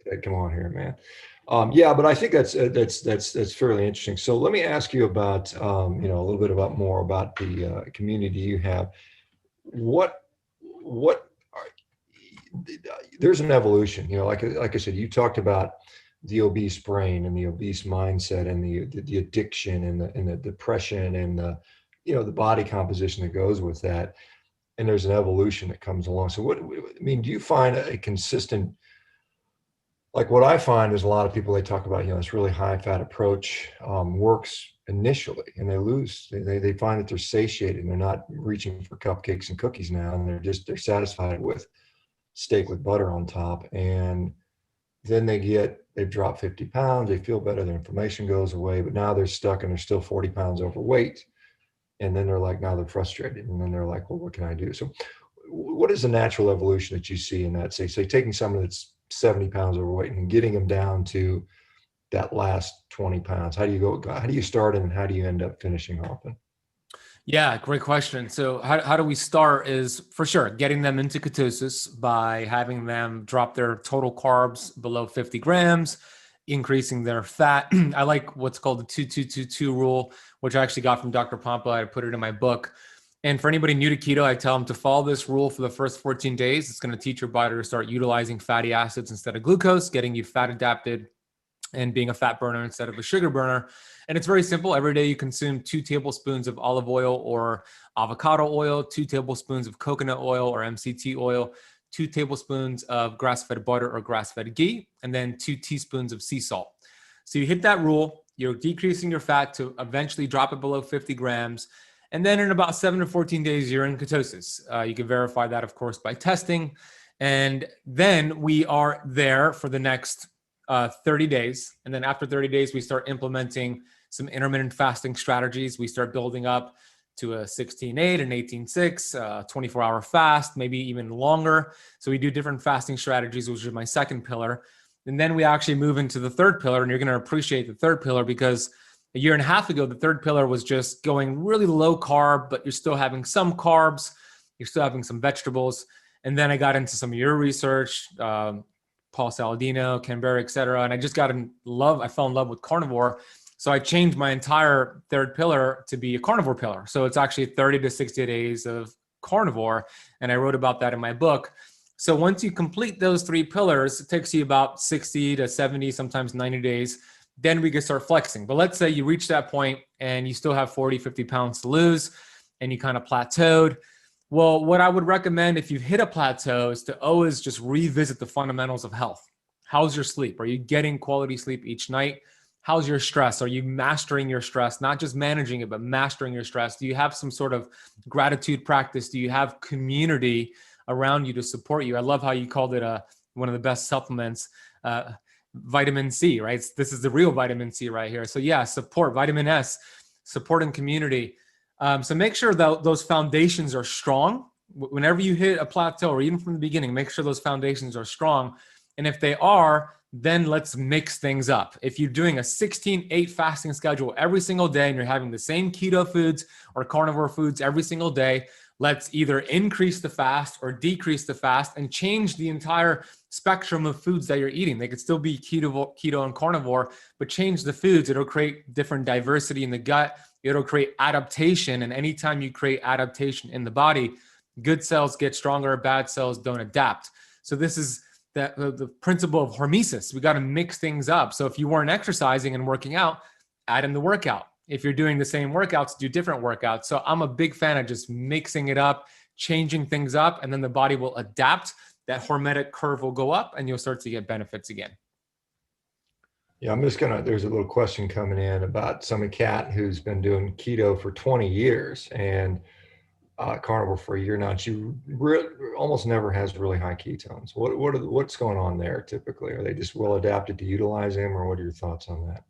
Speaker 2: Ted, come on here, man. Yeah, but I think that's fairly interesting. So let me ask you about a little bit about more about the community you have. What are, there's an evolution, like I said, you talked about the obese brain and the obese mindset and the addiction and the depression and the body composition that goes with that. And there's an evolution that comes along. So do you find a consistent, like what I find is a lot of people, they talk about, this really high fat approach works initially, and they find that they're satiated and they're not reaching for cupcakes and cookies now. And they're satisfied with steak with butter on top. And then they've dropped 50 pounds, they feel better, their inflammation goes away, but now they're stuck and they're still 40 pounds overweight. And then they're like, now they're frustrated. And then they're like, well, what can I do? So what is the natural evolution that you see in that? Say taking someone that's 70 pounds overweight and getting them down to that last 20 pounds. How do you start and how do you end up finishing off it?
Speaker 1: yeah, great question. So how do we start is for sure getting them into ketosis by having them drop their total carbs below 50 grams, increasing their fat. I like what's called the 2-2-2-2 rule, which I actually got from Dr. Pompa. I put it in my book. And for anybody new to keto, I tell them to follow this rule for the first 14 days. It's going to teach your body to start utilizing fatty acids instead of glucose, getting you fat adapted and being a fat burner instead of a sugar burner. And it's very simple. Every day you consume 2 tablespoons of olive oil or avocado oil, 2 tablespoons of coconut oil or MCT oil, 2 tablespoons of grass-fed butter or grass-fed ghee, and then 2 teaspoons of sea salt. So you hit that rule, you're decreasing your fat to eventually drop it below 50 grams. And then in about 7 to 14 days, you're in ketosis. You can verify that, of course, by testing. And then we are there for the next 30 days. And then after 30 days, we start implementing some intermittent fasting strategies. We start building up to a 16-8, an 18-6, 24-hour fast, maybe even longer. So we do different fasting strategies, which is my second pillar. And then we actually move into the third pillar, and you're going to appreciate the third pillar because a year and a half ago, the third pillar was just going really low carb, but you're still having some carbs, you're still having some vegetables. And then I got into some of your research, Paul Saladino, Canberra, et cetera. And I just I fell in love with carnivore. So I changed my entire third pillar to be a carnivore pillar. So it's actually 30 to 60 days of carnivore. And I wrote about that in my book. So once you complete those 3 pillars, it takes you about 60 to 70, sometimes 90 days. Then we can start flexing. But let's say you reach that point and you still have 40, 50 pounds to lose and you kind of plateaued. Well, what I would recommend if you've hit a plateau is to always just revisit the fundamentals of health. How's your sleep? Are you getting quality sleep each night? How's your stress? Are you mastering your stress? Not just managing it, but mastering your stress. Do you have some sort of gratitude practice? Do you have community around you to support you? I love how you called it one of the best supplements, vitamin C, right? This is the real vitamin C right here. So yeah, support, vitamin S, support and community. So make sure that those foundations are strong. Whenever you hit a plateau or even from the beginning, make sure those foundations are strong. And if they are, then let's mix things up. If you're doing a 16-8 fasting schedule every single day and you're having the same keto foods or carnivore foods every single day, let's either increase the fast or decrease the fast and change the entire spectrum of foods that you're eating. They could still be keto and carnivore, but change the foods. It'll create different diversity in the gut. It'll create adaptation. And anytime you create adaptation in the body, good cells get stronger, bad cells don't adapt. So this is the principle of hormesis. We got to mix things up. So if you weren't exercising and working out, add in the workout. If you're doing the same workouts, do different workouts. So I'm a big fan of just mixing it up, changing things up, and then the body will adapt. That hormetic curve will go up and you'll start to get benefits again.
Speaker 2: Yeah, there's a little question coming in about some cat who's been doing keto for 20 years and carnivore for a year now. She almost never has really high ketones. What's going on there typically? Are they just well adapted to utilize them, or what are your thoughts on that?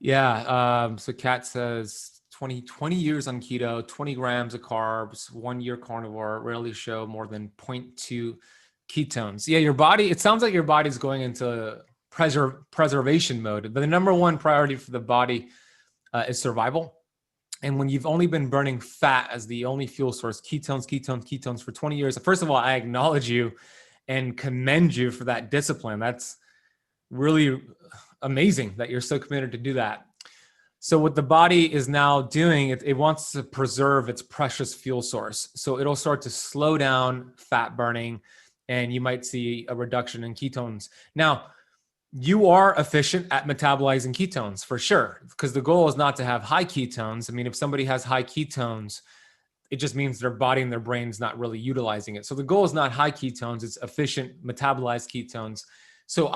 Speaker 1: Yeah. So Kat says 20 years on keto, 20 grams of carbs, 1 year carnivore, rarely show more than 0.2 ketones. Yeah, your body, it sounds like your body's going into preservation mode. The number one priority for the body is survival. And when you've only been burning fat as the only fuel source, ketones for 20 years, first of all, I acknowledge you and commend you for that discipline. That's really amazing that you're so committed to do that. So what the body is now doing, it wants to preserve its precious fuel source. So it'll start to slow down fat burning, and you might see a reduction in ketones. Now, you are efficient at metabolizing ketones for sure, because the goal is not to have high ketones. I mean, if somebody has high ketones, it just means their body and their brain's not really utilizing it. So the goal is not high ketones, it's efficient metabolized ketones. So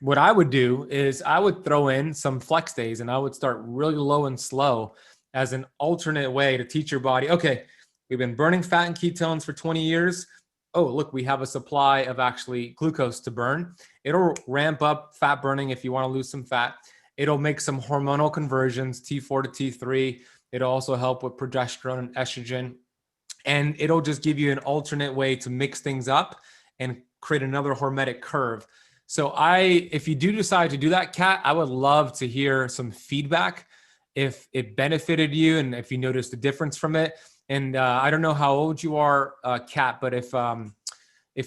Speaker 1: what I would do is I would throw in some flex days, and I would start really low and slow as an alternate way to teach your body, okay, we've been burning fat and ketones for 20 years. Oh, look, we have a supply of actually glucose to burn. It'll ramp up fat burning if you want to lose some fat. It'll make some hormonal conversions, T4 to T3. It'll also help with progesterone and estrogen. And it'll just give you an alternate way to mix things up and create another hormetic curve. So if you do decide to do that, Kat, I would love to hear some feedback if it benefited you and if you noticed a difference from it. And I don't know how old you are, Kat, but if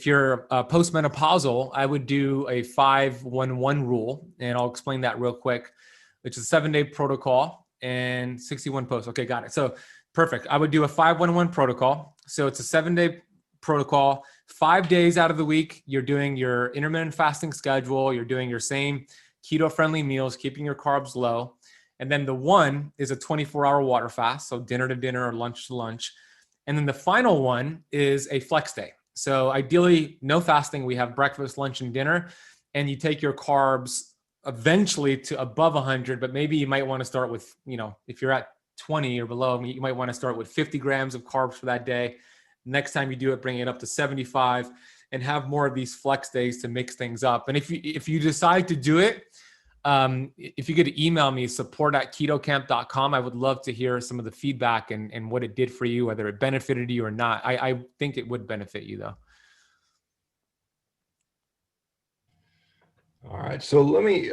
Speaker 1: you're postmenopausal, I would do a 5-1-1 rule, and I'll explain that real quick, which is a 7-day protocol and 61 posts. Okay, got it. So perfect. I would do a 5-1-1 protocol. So it's a 7-day protocol. 5 days out of the week, you're doing your intermittent fasting schedule. You're doing your same keto-friendly meals, keeping your carbs low. And then the 1 is a 24-hour water fast, so dinner to dinner or lunch to lunch. And then the final 1 is a flex day. So ideally, no fasting. We have breakfast, lunch, and dinner. And you take your carbs eventually to above 100, but maybe you might want to start with, if you're at 20 or below, you might want to start with 50 grams of carbs for that day. Next time you do it, bring it up to 75 and have more of these flex days to mix things up. And if you decide to do it, if you could email me, support@ketocamp.com, I would love to hear some of the feedback and what it did for you, whether it benefited you or not. I think it would benefit you though.
Speaker 2: All right. So let me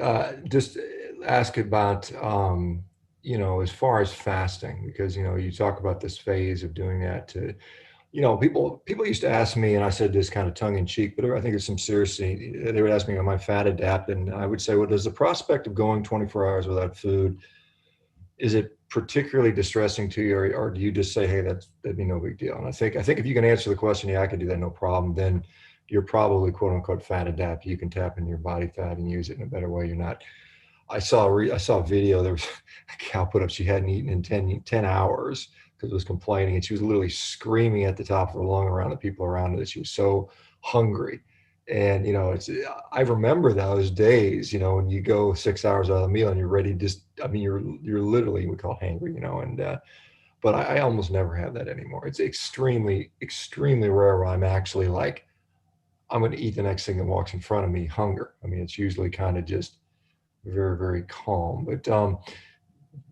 Speaker 2: just ask about, as far as fasting, because, you talk about this phase of doing that to, people used to ask me, and I said this kind of tongue in cheek, but I think there's some seriously, they would ask me, am I fat adapted? And I would say, well, does the prospect of going 24 hours without food, is it particularly distressing to you, or do you just say, hey, that'd be no big deal? And I think if you can answer the question, yeah, I could do that, no problem, then you're probably quote unquote fat adapted. You can tap into your body fat and use it in a better way. You're not. I saw a video. There was a cow put up. She hadn't eaten in 10 hours because it was complaining, and she was literally screaming at the top of her lung around the people around her that she was so hungry. And I remember those days. When you go 6 hours out of the meal and you're ready, you're literally, we call it hangry. And but I almost never have that anymore. It's extremely, extremely rare where I'm actually like, I'm going to eat the next thing that walks in front of me, hunger. It's usually kind of just very, very calm. But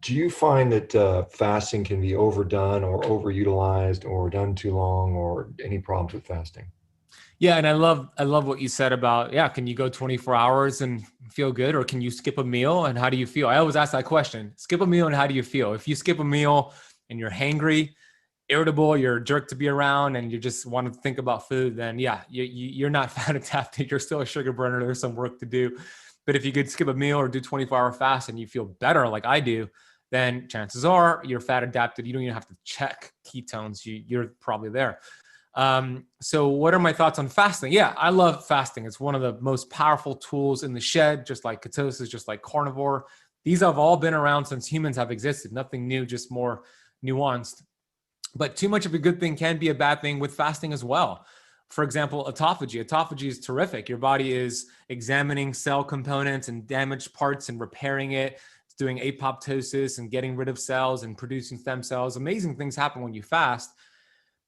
Speaker 2: do you find that fasting can be overdone or overutilized or done too long, or any problems with fasting?
Speaker 1: Yeah. And I love what you said about, can you go 24 hours and feel good, or can you skip a meal and how do you feel? I always ask that question, skip a meal and how do you feel? If you skip a meal and you're hangry, irritable, you're a jerk to be around, and you just want to think about food, then you're not fat adapted. You're still a sugar burner. There's some work to do. But if you could skip a meal or do 24-hour fast and you feel better like I do, then chances are you're fat adapted. You don't even have to check ketones. You're probably there. So what are my thoughts on fasting? Yeah, I love fasting. It's one of the most powerful tools in the shed, just like ketosis, just like carnivore. These have all been around since humans have existed. Nothing new, just more nuanced. But too much of a good thing can be a bad thing with fasting as well. For example, autophagy. Autophagy is terrific. Your body is examining cell components and damaged parts and repairing it. It's doing apoptosis and getting rid of cells and producing stem cells. Amazing things happen when you fast.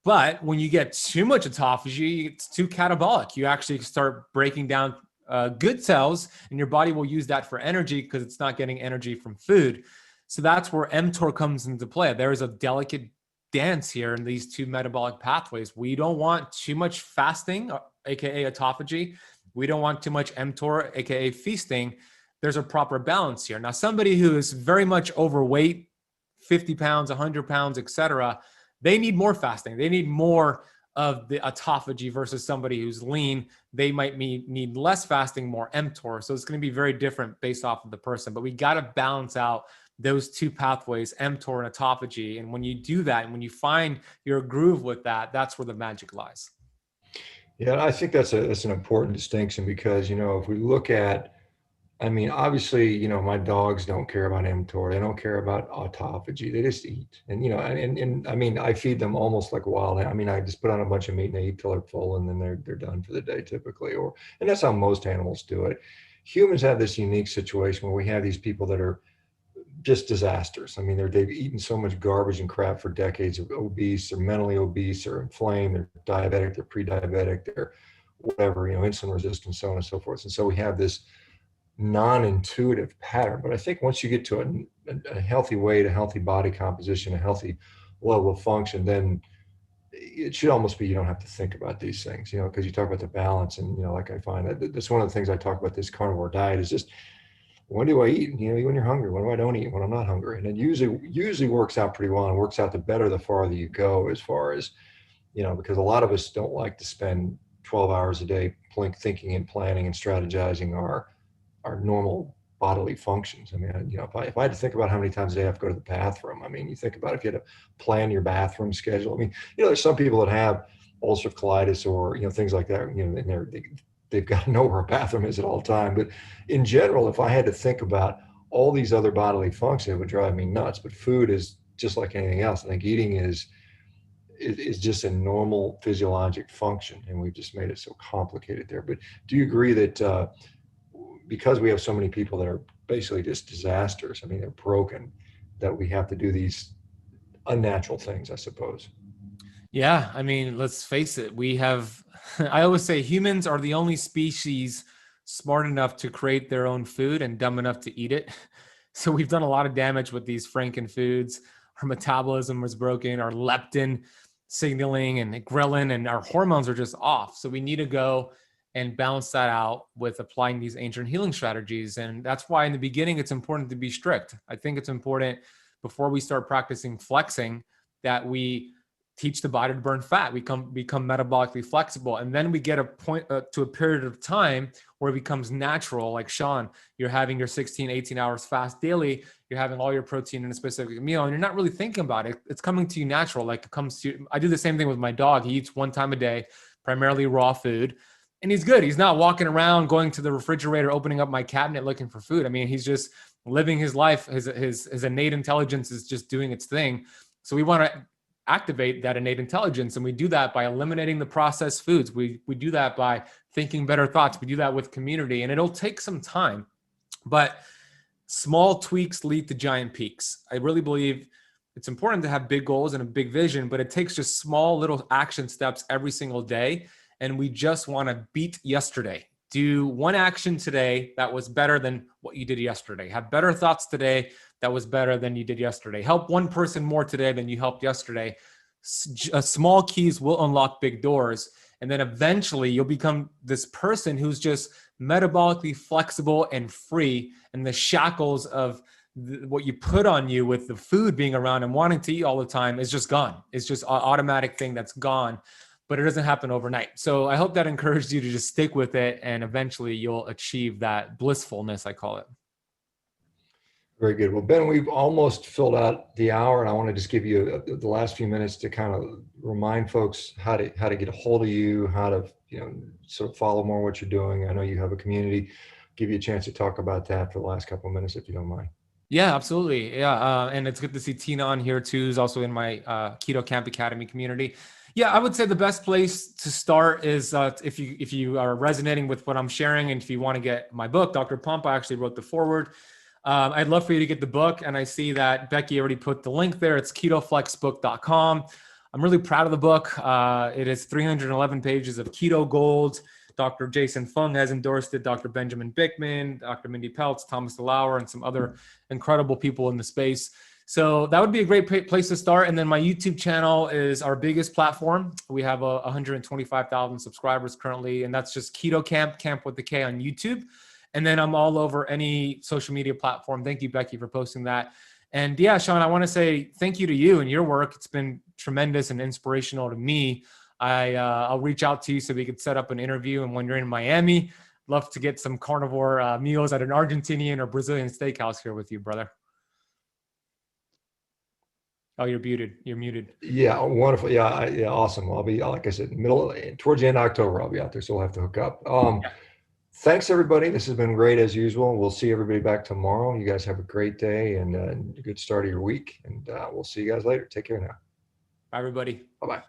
Speaker 1: But when you get too much autophagy, it's too catabolic. You actually start breaking down good cells, and your body will use that for energy because it's not getting energy from food. So that's where mTOR comes into play. There is a delicate dance here in these two metabolic pathways. We don't want too much fasting, aka autophagy, We don't want too much mTOR, AKA feasting. There's a proper balance here. Now, somebody who is very much overweight, 50 pounds, 100 pounds, etc., they need more fasting. They need more of the autophagy versus somebody who's lean. They might need less fasting, more mTOR. So it's going to be very different based off of the person. But we got to balance out those two pathways, mTOR and autophagy. And when you do that, and when you find your groove with that, that's where the magic lies.
Speaker 2: Yeah, I think that's an important distinction because, if we look at, I mean, obviously, my dogs don't care about mTOR. They don't care about autophagy. They just eat. And, and I mean, I feed them almost like wild. I mean, I just put on a bunch of meat and they eat till they're full and then they're done for the day typically. And that's how most animals do it. Humans have this unique situation where we have these people that are just disasters. I mean, they've eaten so much garbage and crap for decades. Of obese, they're mentally obese, they're inflamed, they're diabetic, they're pre-diabetic, they're whatever, insulin resistant, so on and so forth. And so we have this non-intuitive pattern. But I think once you get to a healthy weight, a healthy body composition, a healthy level of function, then it should almost be you don't have to think about these things, because you talk about the balance. And, like I find that's one of the things I talk about this carnivore diet is just, when do I eat? When you're hungry. When do I don't eat? When I'm not hungry. And it usually works out pretty well, and works out the better the farther you go, as far as, because a lot of us don't like to spend 12 hours a day thinking and planning and strategizing our normal bodily functions. I mean, if I had to think about how many times a day I have to go to the bathroom, I mean, you think about if you had to plan your bathroom schedule. I mean, there's some people that have ulcerative colitis or, things like that, and they've got to know where a bathroom is at all time. But in general, if I had to think about all these other bodily functions, it would drive me nuts. But food is just like anything else. I think eating is just a normal physiologic function, and we've just made it so complicated there. But do you agree that because we have so many people that are basically just disasters, I mean, they're broken, that we have to do these unnatural things, I suppose?
Speaker 1: Yeah, I mean, let's face it. I always say humans are the only species smart enough to create their own food and dumb enough to eat it. So we've done a lot of damage with these Franken foods. Our metabolism was broken, our leptin signaling and ghrelin, and our hormones are just off. So we need to go and balance that out with applying these ancient healing strategies. And that's why in the beginning, it's important to be strict. I think it's important before we start practicing flexing that we teach the body to burn fat. We become metabolically flexible. And then we get a point to a period of time where it becomes natural. Like Shawn, you're having your 16, 18 hours fast daily. You're having all your protein in a specific meal, and you're not really thinking about it. It's coming to you natural. Like it comes to, I do the same thing with my dog. He eats one time a day, primarily raw food. And he's good. He's not walking around, going to the refrigerator, opening up my cabinet, looking for food. I mean, he's just living his life. His innate intelligence is just doing its thing. So we want to activate that innate intelligence. And we do that by eliminating the processed foods. We do that by thinking better thoughts. We do that with community, and it'll take some time, but small tweaks lead to giant peaks. I really believe it's important to have big goals and a big vision, but it takes just small little action steps every single day. And we just want to beat yesterday. Do one action today that was better than what you did yesterday. Have better thoughts today that was better than you did yesterday. Help one person more today than you helped yesterday. Small keys will unlock big doors. And then eventually you'll become this person who's just metabolically flexible and free. And the shackles of what you put on you with the food being around and wanting to eat all the time is just gone. It's just an automatic thing that's gone. But it doesn't happen overnight. So I hope that encouraged you to just stick with it, and eventually you'll achieve that blissfulness, I call it.
Speaker 2: Very good. Well, Ben, we've almost filled out the hour, and I want to just give you the last few minutes to kind of remind folks how to get a hold of you, how to sort of follow more what you're doing. I know you have a community. Give you a chance to talk about that for the last couple of minutes, if you don't mind.
Speaker 1: Yeah, absolutely. Yeah, and it's good to see Tina on here too, who's also in my Keto Camp Academy community. Yeah, I would say the best place to start is if you are resonating with what I'm sharing, and if you want to get my book, Dr. Pump, I actually wrote the foreword. I'd love for you to get the book, and I see that Becky already put the link there. It's ketoflexbook.com. I'm really proud of the book. It is 311 pages of keto gold. Dr. Jason Fung has endorsed it, Dr. Benjamin Bickman, Dr. Mindy Peltz, Thomas DeLauer, and some other incredible people in the space. So that would be a great place to start. And then my YouTube channel is our biggest platform. We have 125,000 subscribers currently, and that's just Keto Camp with the K on YouTube. And then I'm all over any social media platform. Thank you, Becky, for posting that. And yeah, Shawn, I want to say thank you to you and your work. It's been tremendous and inspirational to me. I'll reach out to you so we could set up an interview. And when you're in Miami, love to get some carnivore meals at an Argentinian or Brazilian steakhouse here with you, brother. Oh, you're muted. You're muted.
Speaker 2: Yeah, wonderful. Yeah, yeah, awesome. I'll be, like I said, towards the end of October, I'll be out there, so we'll have to hook up.
Speaker 1: Yeah.
Speaker 2: Thanks, everybody. This has been great as usual. We'll see everybody back tomorrow. You guys have a great day and a good start of your week, and we'll see you guys later. Take care now.
Speaker 1: Bye, everybody.
Speaker 2: Bye-bye.